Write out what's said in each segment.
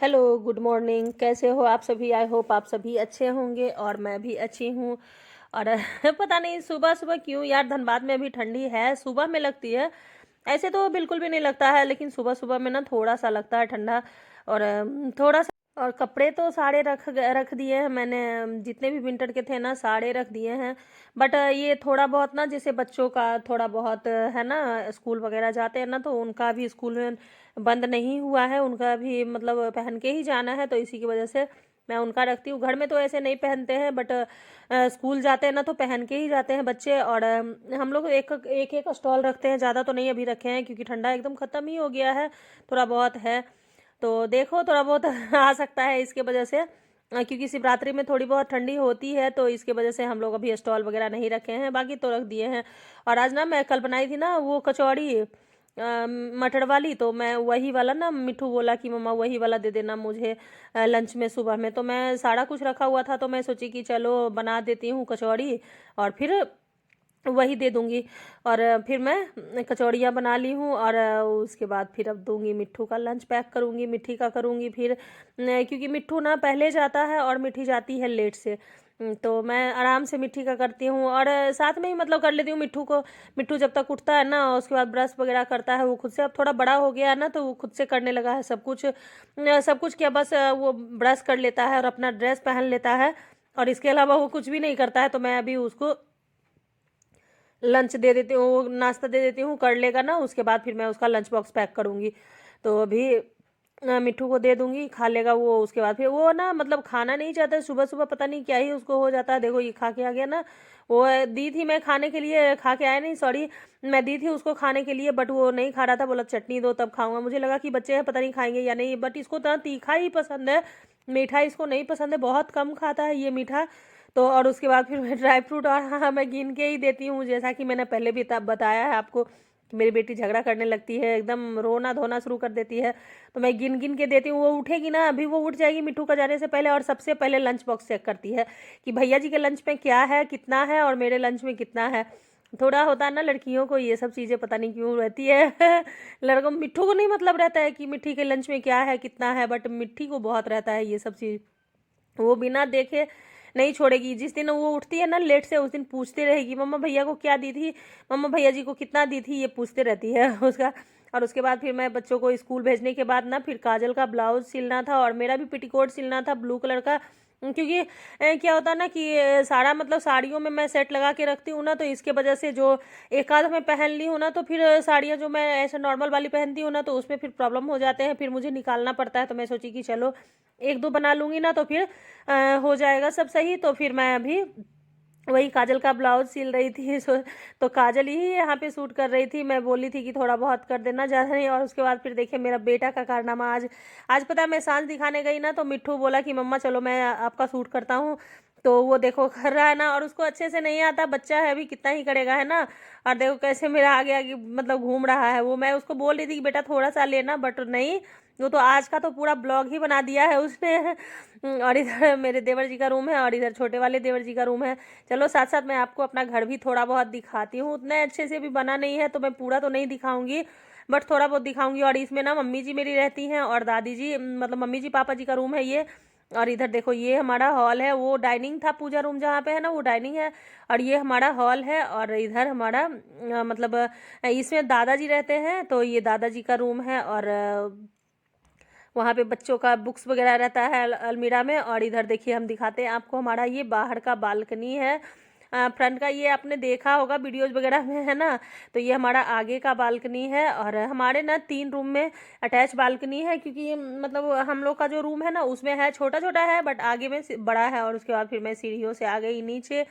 Hello, good morning. कैसे हो आप सभी? आई होप आप सभी अच्छे होंगे और मैं भी अच्छी हूँ। और पता नहीं सुबह सुबह क्यों यार, धनबाद में अभी ठंडी है, सुबह में लगती है। ऐसे तो बिल्कुल भी नहीं लगता है, लेकिन सुबह सुबह में ना थोड़ा सा लगता है ठंडा। और थोड़ा सा। और कपड़े तो सारे रख दिए हैं मैंने, जितने भी विंटर के थे ना सारे रख दिए हैं। बट ये थोड़ा बहुत ना, जैसे बच्चों का थोड़ा बहुत है ना, स्कूल वगैरह जाते हैं ना, तो उनका भी स्कूल में बंद नहीं हुआ है, उनका भी मतलब पहन के ही जाना है, तो इसी की वजह से मैं उनका रखती हूँ। घर में तो ऐसे नहीं पहनते हैं, बट स्कूल जाते हैं ना तो पहन के ही जाते हैं बच्चे। और हम लोग एक एक एक स्टॉल रखते हैं, ज़्यादा तो नहीं अभी रखे हैं, क्योंकि ठंडा एकदम ख़त्म ही हो गया है, थोड़ा बहुत है। तो देखो थोड़ा बहुत आ सकता है इसके वजह से, क्योंकि शिवरात्रि में थोड़ी बहुत ठंडी होती है, तो इसके वजह से हम लोग अभी स्टॉल वगैरह नहीं रखे हैं, बाकी तो रख दिए हैं। और आज ना मैं कल बनाई थी ना वो कचौड़ी, मटर वाली, तो मैं वही वाला ना, मिठू बोला कि मम्मा वही वाला दे देना मुझे लंच में सुबह में, तो मैं सारा कुछ रखा हुआ था, तो मैं सोची कि चलो बना देती हूँ कचौड़ी और फिर वही दे दूंगी। और फिर मैं कचौड़ियाँ बना ली हूँ, और उसके बाद फिर अब दूंगी मिट्ठू का लंच पैक करूंगी, मिट्ठी का करूंगी फिर क्योंकि मिट्ठू ना पहले जाता है और मिट्ठी जाती है लेट से। तो मैं आराम से मिट्ठी का करती हूँ, और साथ में ही मतलब कर लेती हूँ मिट्ठू को। मिट्ठू जब तक उठता है ना, उसके बाद ब्रश वगैरह करता है वो खुद से, अब थोड़ा बड़ा हो गया है ना, तो वो खुद से करने लगा है सब कुछ। सब कुछ क्या, बस वो ब्रश कर लेता है और अपना ड्रेस पहन लेता है, और इसके अलावा वो कुछ भी नहीं करता है। तो मैं अभी उसको लंच दे देती हूँ, नाश्ता दे देती हूँ, कर लेगा ना, उसके बाद फिर मैं उसका लंच बॉक्स पैक करूँगी। तो अभी मिट्ठू को दे दूंगी, खा लेगा वो। उसके बाद फिर वो ना मतलब खाना नहीं चाहता है सुबह सुबह, पता नहीं क्या ही उसको हो जाता है। देखो ये खा के आ गया ना, वो दी थी मैं खाने के लिए, खा के आया नहीं, सॉरी, मैं दी थी उसको खाने के लिए, बट वो नहीं खा रहा था, बोला चटनी दो तब खाऊंगा। मुझे लगा कि बच्चे हैं, पता नहीं खाएंगे या नहीं, बट इसको तो तीखा ही पसंद है, मीठा इसको नहीं पसंद है, बहुत कम खाता है ये मीठा। तो और उसके बाद फिर मैं ड्राई फ्रूट, और हाँ मैं गिन के ही देती हूँ, जैसा कि मैंने पहले भी तब बताया है आपको कि मेरी बेटी झगड़ा करने लगती है, एकदम रोना धोना शुरू कर देती है। तो मैं गिन गिन के देती हूँ, वो उठेगी ना, अभी वो उठ जाएगी मिट्टू का जाने से पहले, और सबसे पहले लंच बॉक्स चेक करती है कि भैया जी के लंच में क्या है, कितना है, और मेरे लंच में कितना है। थोड़ा होता है ना लड़कियों को ये सब चीज़ें, पता नहीं क्यों रहती है लड़कों, मिट्टू को नहीं मतलब रहता है कि मिट्टी के लंच में क्या है कितना है, बट मिट्टी को बहुत रहता है ये सब चीज़। वो बिना देखे नहीं छोड़ेगी। जिस दिन वो उठती है ना लेट से, उस दिन पूछती रहेगी मम्मा भैया को क्या दी थी, मम्मा भैया जी को कितना दी थी, ये पूछते रहती है उसका। और उसके बाद फिर मैं बच्चों को स्कूल भेजने के बाद ना, फिर काजल का ब्लाउज सिलना था, और मेरा भी पेटीकोट सिलना था ब्लू कलर का। क्योंकि क्या होता है ना कि सारा मतलब साड़ियों में मैं सेट लगा के रखती हूँ ना, तो इसके वजह से जो एक आध मैं पहन ली हूँ ना, तो फिर साड़ियाँ जो मैं ऐसे नॉर्मल वाली पहनती हूँ ना, तो उसमें फिर प्रॉब्लम हो जाते हैं, फिर मुझे निकालना पड़ता है। तो मैं सोची कि चलो एक दो बना लूँगी ना, तो फिर हो जाएगा सब सही। तो फिर मैं अभी वही काजल का ब्लाउज सिल रही थी तो काजल ही यहाँ पे सूट कर रही थी, मैं बोली थी कि थोड़ा बहुत कर देना, ज़्यादा नहीं। और उसके बाद फिर देखिए मेरा बेटा का कारनामा आज। आज पता है मैं सांझ दिखाने गई ना, तो मिट्ठू बोला कि मम्मा चलो मैं आपका सूट करता हूँ। तो वो देखो कर रहा है ना, और उसको अच्छे से नहीं आता, बच्चा है अभी, कितना ही करेगा, है ना। और देखो कैसे मेरा आगे आगे मतलब घूम रहा है वो। मैं उसको बोल रही थी कि बेटा थोड़ा सा लेना, बट नहीं, वो तो आज का तो पूरा ब्लॉग ही बना दिया है उसने और इधर मेरे देवर जी का रूम है, और इधर छोटे वाले देवर जी का रूम है। चलो साथ साथ मैं आपको अपना घर भी थोड़ा बहुत दिखाती हूँ, उतने अच्छे से भी बना नहीं है, तो मैं पूरा तो नहीं दिखाऊंगी, बट थोड़ा बहुत दिखाऊंगी। और इसमें ना मम्मी जी मेरी रहती हैं, और दादी जी, मतलब मम्मी जी पापा जी का रूम है ये। और इधर देखो ये हमारा हॉल है, वो डाइनिंग था, पूजा रूम जहाँ पे है ना वो डाइनिंग है, और ये हमारा हॉल है। और इधर हमारा मतलब इसमें दादाजी रहते हैं, तो ये दादाजी का रूम है। और वहाँ पे बच्चों का बुक्स वगैरह रहता है अलमीरा में। और इधर देखिए हम दिखाते हैं आपको, हमारा ये बाहर का बालकनी है। फ्रंट का ये आपने देखा होगा वीडियोज वगैरह में, है ना। तो ये हमारा आगे का बालकनी है, और हमारे ना 3 रूम में अटैच बालकनी है, क्योंकि ये मतलब हम लोग का जो रूम है ना उसमें है, छोटा छोटा है, बट आगे में बड़ा है। और उसके बाद फिर मैं सीढ़ियों से आ गई नीचे।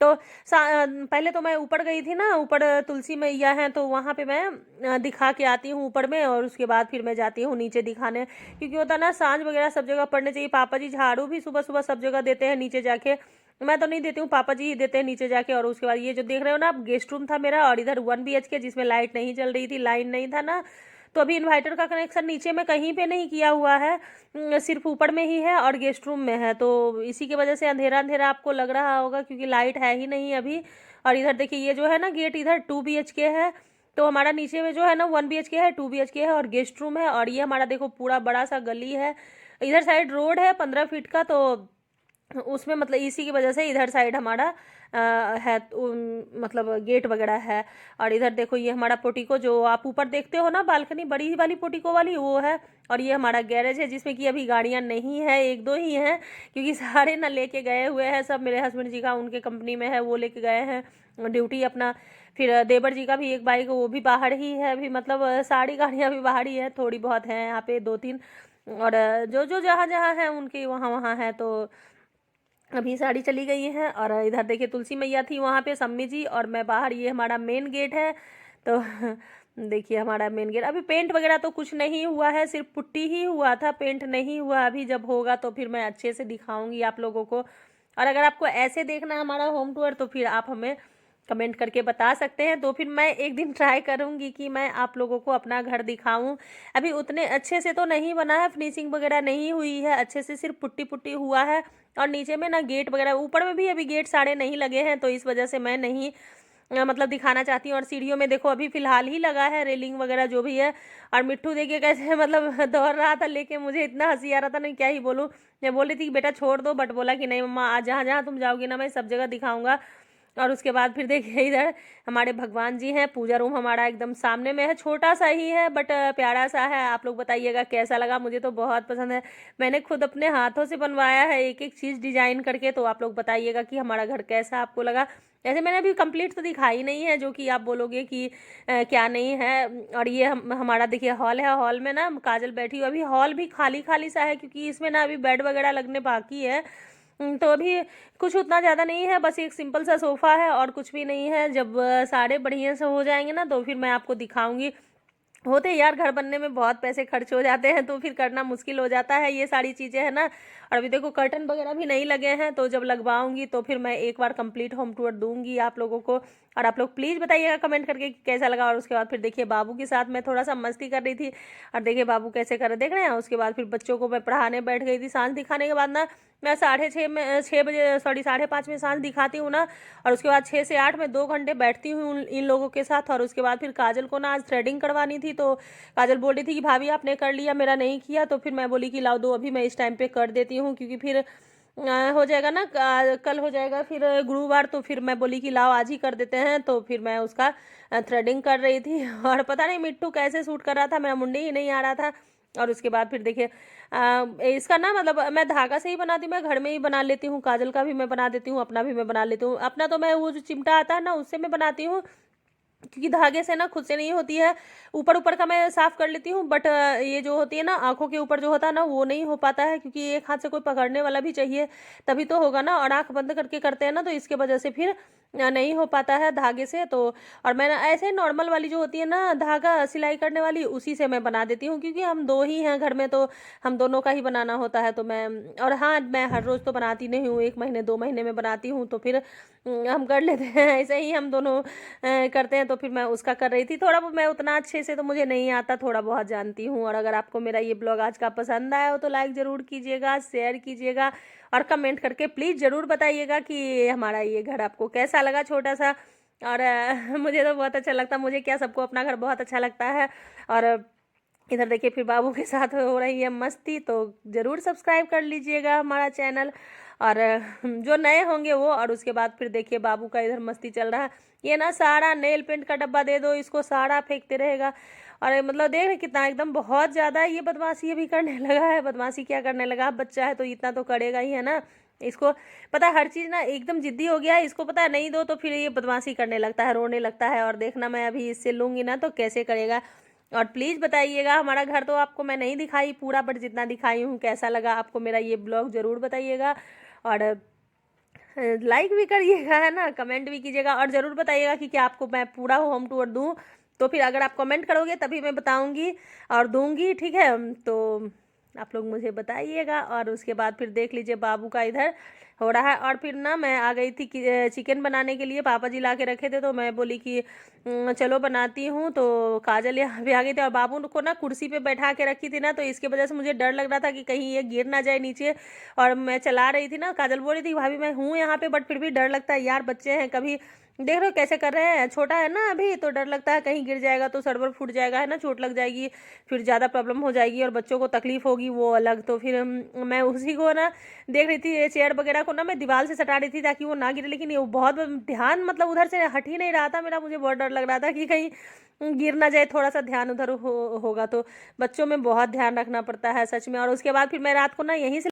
तो पहले तो मैं ऊपर गई थी ना, ऊपर तुलसी मैया हैं, तो वहाँ पे मैं दिखा के आती हूँ ऊपर में, और उसके बाद फिर मैं जाती हूँ नीचे दिखाने, क्योंकि होता ना सांझ वगैरह सब जगह पड़ने चाहिए। पापा जी झाड़ू भी सुबह सुबह सब जगह देते हैं नीचे जाके, मैं तो नहीं देती हूँ, पापा जी ही देते हैं नीचे जाके। और उसके बाद ये जो देख रहे हो ना आप, गेस्ट रूम था मेरा, और इधर 1 BHK जिसमें लाइट नहीं चल रही थी, लाइन नहीं था ना, तो अभी इन्वर्टर का कनेक्शन नीचे में कहीं पे नहीं किया हुआ है, सिर्फ ऊपर में ही है और गेस्ट रूम में है। तो इसी की वजह से अंधेरा अंधेरा आपको लग रहा होगा, क्योंकि लाइट है ही नहीं अभी। और इधर देखिए ये जो है ना गेट, इधर 2 BHK है, तो हमारा नीचे में जो है ना 1 BHK है, 2 BHK है और गेस्ट रूम है। और ये हमारा देखो पूरा बड़ा सा गली है, इधर साइड रोड है 15 फीट का, तो उसमें मतलब इसी की वजह से इधर साइड हमारा है मतलब गेट वगैरह है। और इधर देखो ये हमारा पोर्टिको जो आप ऊपर देखते हो ना, बालकनी बड़ी वाली पोर्टिको वाली, वो है। और ये हमारा गैरेज है जिसमें कि अभी गाड़ियां नहीं है, 1-2 ही हैं, क्योंकि सारे ना लेके गए हुए हैं सब। मेरे हस्बैंड जी का उनके कंपनी में है, वो लेके गए हैं ड्यूटी अपना। फिर देवर जी का भी एक बाइक, वो भी बाहर ही है अभी, मतलब सारी गाड़ियां भी बाहर ही है, थोड़ी बहुत हैं यहाँ पे 2-3। और जो जो जहाँ जहाँ है उनकी वहाँ वहाँ है, तो अभी साड़ी चली गई है। और इधर देखिए तुलसी मैया थी वहाँ पे, सम्मी जी, और मैं बाहर। ये हमारा मेन गेट है। तो देखिए हमारा मेन गेट, अभी पेंट वगैरह तो कुछ नहीं हुआ है, सिर्फ पुट्टी ही हुआ था, पेंट नहीं हुआ। अभी जब होगा तो फिर मैं अच्छे से दिखाऊंगी आप लोगों को। और अगर आपको ऐसे देखना हमारा होम टूर, तो फिर आप हमें कमेंट करके बता सकते हैं, तो फिर मैं एक दिन ट्राई करूंगी कि मैं आप लोगों को अपना घर दिखाऊं। अभी उतने अच्छे से तो नहीं बना है, फिनिशिंग वगैरह नहीं हुई है अच्छे से, सिर्फ पुट्टी पुट्टी हुआ है। और नीचे में ना गेट वगैरह, ऊपर में भी अभी गेट सारे नहीं लगे हैं, तो इस वजह से मैं नहीं मतलब दिखाना चाहती हूँ। और सीढ़ियों में देखो अभी फिलहाल ही लगा है रेलिंग वगैरह जो भी है। और मिट्टू देखिए कैसे मतलब दौड़ रहा था लेके, मुझे इतना हंसी आ रहा था, नहीं क्या ही बोलूँ। मैं बोल रही थी कि बेटा छोड़ दो, बट बोला कि नहीं मम्मा, आज जहाँ जहाँ तुम जाओगी ना मैं सब जगह दिखाऊंगा। और उसके बाद फिर देखिए इधर हमारे भगवान जी हैं, पूजा रूम हमारा एकदम सामने में है, छोटा सा ही है बट प्यारा सा है। आप लोग बताइएगा कैसा लगा, मुझे तो बहुत पसंद है। मैंने खुद अपने हाथों से बनवाया है एक एक चीज़ डिजाइन करके, तो आप लोग बताइएगा कि हमारा घर कैसा आपको लगा। ऐसे मैंने अभी कंप्लीट तो दिखाई नहीं है, जो कि आप बोलोगे कि क्या नहीं है। और ये हमारा देखिए हॉल है, हॉल में ना काजल बैठी हुई, अभी हॉल भी खाली खाली सा है, क्योंकि इसमें ना अभी बेड वगैरह लगने बाकी है। तो अभी कुछ उतना ज़्यादा नहीं है, बस एक सिंपल सा सोफ़ा है और कुछ भी नहीं है। जब सारे बढ़िया से हो जाएंगे ना, तो फिर मैं आपको दिखाऊंगी। होते यार घर बनने में बहुत पैसे खर्च हो जाते हैं, तो फिर करना मुश्किल हो जाता है, ये सारी चीज़ें है ना। और अभी देखो कर्टन वगैरह भी नहीं लगे हैं, तो जब लगवाऊंगी तो फिर मैं एक बार कंप्लीट होम टूर दूंगी आप लोगों को। और आप लोग प्लीज़ बताइएगा कमेंट करके कि कैसा लगा। और उसके बाद फिर देखिए बाबू के साथ मैं थोड़ा सा मस्ती कर रही थी, और देखिए बाबू कैसे कर रहे देख रहे हैं। उसके बाद फिर बच्चों को मैं पढ़ाने बैठ गई थी। सांझ दिखाने के बाद ना मैं 6:30 में, 6 बजे सॉरी 5:30 में सांझ दिखाती हूँ ना। और उसके बाद 6 से 8 में 2 घंटे बैठती हूँ इन लोगों के साथ। और उसके बाद फिर काजल को ना आज थ्रेडिंग करवानी थी, तो काजल बोल रही थी कि भाभी आपने कर लिया, मेरा नहीं किया। तो फिर मैं बोली कि लाओ दो, अभी मैं इस टाइम पे कर देती हूँ, क्योंकि फिर हो जाएगा ना, कल हो जाएगा फिर गुरुवार। तो फिर मैं बोली कि लाओ आज ही कर देते हैं, तो फिर मैं उसका थ्रेडिंग कर रही थी। और पता नहीं मिट्टू कैसे सूट कर रहा था, मेरा मुंडी ही नहीं आ रहा था। और उसके बाद फिर देखिए इसका ना मतलब मैं धागा से ही बनाती हूँ, मैं घर में ही बना लेती हूँ। काजल का भी मैं बना देती हूँ, अपना भी मैं बना लेती हूँ। अपना तो मैं वो जो चिमटा आता है ना उससे मैं बनाती हूँ, क्योंकि धागे से ना खुद से नहीं होती है। ऊपर ऊपर का मैं साफ कर लेती हूँ, बट ये जो होती है ना आंखों के ऊपर जो होता है ना, वो नहीं हो पाता है, क्योंकि एक हाथ से कोई पकड़ने वाला भी चाहिए तभी तो होगा ना। और आंख बंद करके करते हैं ना, तो इसके वजह से फिर नहीं हो पाता है धागे से। तो और मैं ना ऐसे नॉर्मल वाली जो होती है ना धागा सिलाई करने वाली, उसी से मैं बना देती हूँ, क्योंकि हम दो ही हैं घर में, तो हम दोनों का ही बनाना होता है। तो मैं, और हाँ मैं हर रोज़ तो बनाती नहीं हूँ, 1 महीने 2 महीने में बनाती हूँ, तो फिर हम कर लेते हैं। ऐसे ही हम दोनों करते हैं। तो फिर मैं उसका कर रही थी थोड़ा, मैं उतना अच्छे से तो मुझे नहीं आता, थोड़ा बहुत जानती हूँ। और अगर आपको मेरा ये ब्लॉग आज का पसंद आया हो तो लाइक ज़रूर कीजिएगा, शेयर कीजिएगा, और कमेंट करके प्लीज़ ज़रूर बताइएगा कि हमारा ये घर आपको कैसा लगा, छोटा सा। और मुझे तो बहुत अच्छा लगता, मुझे क्या सबको अपना घर बहुत अच्छा लगता है। और इधर देखिए फिर बाबू के साथ हो रही है मस्ती, तो ज़रूर सब्सक्राइब कर लीजिएगा हमारा चैनल, और जो नए होंगे वो। और उसके बाद फिर देखिए बाबू का इधर मस्ती चल रहा है, ये ना सारा नेल पेंट का डब्बा दे दो इसको, सारा फेंकते रहेगा। और मतलब देख रहे कितना एकदम बहुत ज़्यादा ये बदमाशी भी करने लगा है। बदमाशी क्या करने लगा, बच्चा है तो इतना तो करेगा ही है ना। इसको पता है हर चीज़ ना एकदम जिद्दी हो गया है, इसको पता है नहीं दो तो फिर ये बदमाशी करने लगता है, रोने लगता है। और देखना मैं अभी इससे लूँगी ना तो कैसे करेगा। और प्लीज़ बताइएगा, हमारा घर तो आपको मैं नहीं दिखाई पूरा, बट जितना दिखाई हूँ कैसा लगा आपको मेरा ये ब्लॉग ज़रूर बताइएगा। और लाइक भी करिएगा है ना, कमेंट भी कीजिएगा, और ज़रूर बताइएगा कि क्या आपको मैं पूरा होम टूर दूँ। तो फिर अगर आप कमेंट करोगे तभी मैं बताऊँगी और दूँगी, ठीक है। तो आप लोग मुझे बताइएगा। और उसके बाद फिर देख लीजिए बाबू का इधर हो रहा है। और फिर ना मैं आ गई थी चिकन बनाने के लिए, पापा जी ला के रखे थे, तो मैं बोली कि चलो बनाती हूँ। तो काजल यहाँ पे आ गई थी, और बाबू को ना कुर्सी पे बैठा के रखी थी ना, तो इसके वजह से मुझे डर लग रहा था कि कहीं ये गिर ना जाए नीचे। और मैं चला रही थी ना, काजल बोल रही थी भाभी मैं हूँ यहाँ पे, बट फिर भी डर लगता है यार, बच्चे हैं, कभी देख रहे हो कैसे कर रहे हैं, छोटा है ना अभी, तो डर लगता है कहीं गिर जाएगा तो सर वर फूट जाएगा, है ना, चोट लग जाएगी, फिर ज़्यादा प्रॉब्लम हो जाएगी और बच्चों को तकलीफ होगी वो अलग। तो फिर मैं उसी को ना देख रही थी, चेयर वगैरह को ना मैं दीवार से सटा रही थी ताकि वो ना गिरे, लेकिन ये बहुत ध्यान मतलब उधर से हट ही नहीं रहा था मेरा। मुझे बहुत डर लग रहा था कि कहीं गिर ना जाए, थोड़ा सा ध्यान उधर होगा तो। बच्चों में बहुत ध्यान रखना पड़ता है सच में। और उसके बाद फिर मैं रात को ना यहीं से